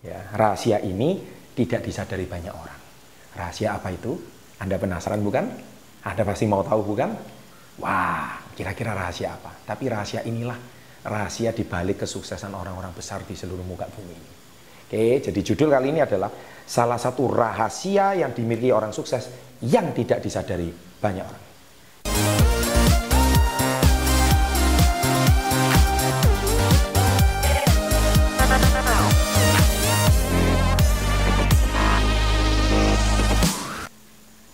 Ya, rahasia ini tidak disadari banyak orang. Rahasia apa itu? Anda penasaran bukan? Anda pasti mau tahu bukan? Wah, kira-kira rahasia apa? Tapi rahasia inilah rahasia dibalik kesuksesan orang-orang besar di seluruh muka bumi ini. Oke, jadi judul kali ini adalah salah satu rahasia yang dimiliki orang sukses yang tidak disadari banyak orang.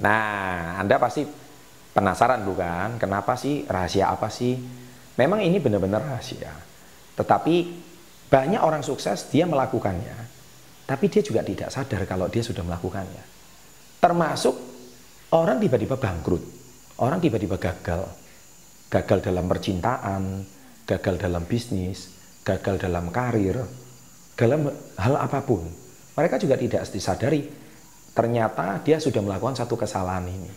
Nah, Anda pasti penasaran bukan? Kenapa sih? Rahasia apa sih? Memang ini benar-benar rahasia. Tetapi banyak orang sukses dia melakukannya, tapi dia juga tidak sadar kalau dia sudah melakukannya. Termasuk orang tiba-tiba bangkrut, orang tiba-tiba gagal. Gagal dalam percintaan, gagal dalam bisnis, gagal dalam karir, dalam hal apapun. Mereka juga tidak disadari. Ternyata dia sudah melakukan satu kesalahan ini.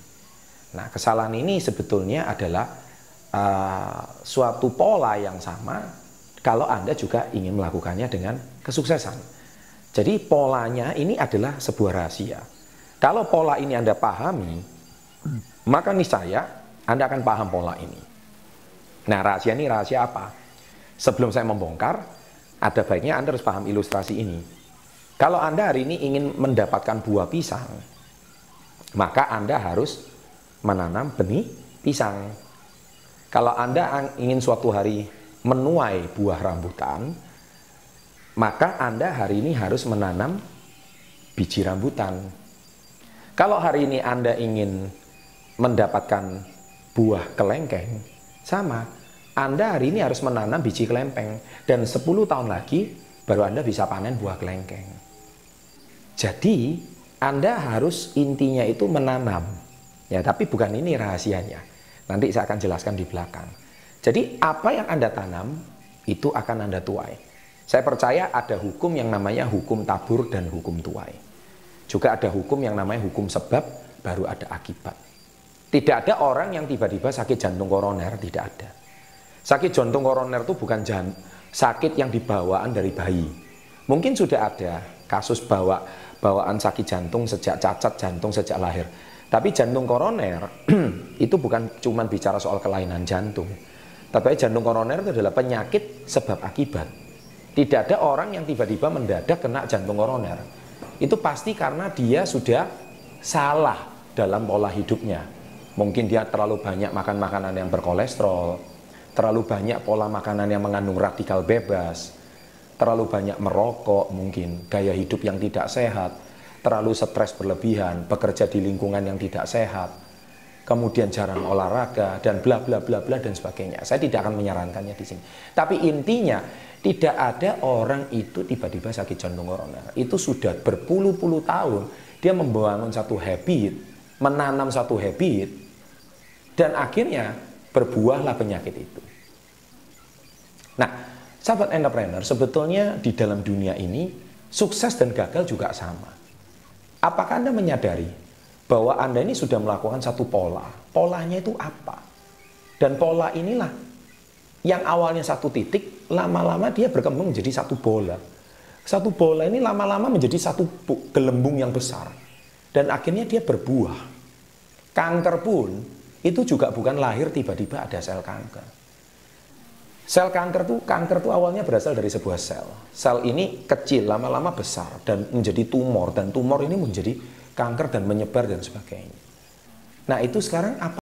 Nah, kesalahan ini sebetulnya adalah suatu pola yang sama kalau Anda juga ingin melakukannya dengan kesuksesan. Jadi polanya ini adalah sebuah rahasia. Kalau pola ini Anda pahami, maka niscaya Anda akan paham pola ini. Nah, rahasia ini rahasia apa? Sebelum saya membongkar, ada baiknya Anda harus paham ilustrasi ini. Kalau Anda hari ini ingin mendapatkan buah pisang, maka Anda harus menanam benih pisang. Kalau Anda ingin suatu hari menuai buah rambutan, maka Anda hari ini harus menanam biji rambutan. Kalau hari ini Anda ingin mendapatkan buah kelengkeng, sama. Anda hari ini harus menanam biji kelempeng. Dan 10 tahun lagi, baru Anda bisa panen buah kelengkeng. Jadi Anda harus intinya itu menanam. Ya, tapi bukan ini rahasianya. Nanti saya akan jelaskan di belakang. Jadi apa yang Anda tanam itu akan Anda tuai. Saya percaya ada hukum yang namanya hukum tabur dan hukum tuai. Juga ada hukum yang namanya hukum sebab baru ada akibat. Tidak ada orang yang tiba-tiba sakit jantung koroner, tidak ada. Sakit jantung koroner itu bukan sakit yang dibawaan dari bayi. Mungkin sudah ada kasus bawaan sakit jantung sejak cacat jantung sejak lahir. Tapi jantung koroner itu bukan cuma bicara soal kelainan jantung. Tapi jantung koroner itu adalah penyakit sebab akibat. Tidak ada orang yang tiba-tiba mendadak kena jantung koroner. Itu pasti karena dia sudah salah dalam pola hidupnya. Mungkin dia terlalu banyak makan makanan yang berkolesterol, terlalu banyak pola makanan yang mengandung radikal bebas, terlalu banyak merokok mungkin, gaya hidup yang tidak sehat, terlalu stres berlebihan, bekerja di lingkungan yang tidak sehat, kemudian jarang olahraga, dan bla bla bla bla dan sebagainya. Saya tidak akan menyarankannya di sini. Tapi intinya, tidak ada orang itu tiba-tiba sakit jantung koroner. Itu sudah berpuluh-puluh tahun, dia membangun satu habit, menanam satu habit, dan akhirnya berbuahlah penyakit itu. Nah, sahabat entrepreneur, sebetulnya di dalam dunia ini, sukses dan gagal juga sama. Apakah Anda menyadari bahwa Anda ini sudah melakukan satu pola? Polanya itu apa? Dan pola inilah yang awalnya satu titik, lama-lama dia berkembang menjadi satu bola. Satu bola ini lama-lama menjadi satu gelembung yang besar. Dan akhirnya dia berbuah. Kanker pun, itu juga bukan lahir tiba-tiba ada sel kanker. Sel kanker tuh awalnya berasal dari sebuah sel. Sel ini kecil, lama-lama besar dan menjadi tumor, dan tumor ini menjadi kanker dan menyebar dan sebagainya. Nah, itu sekarang apa?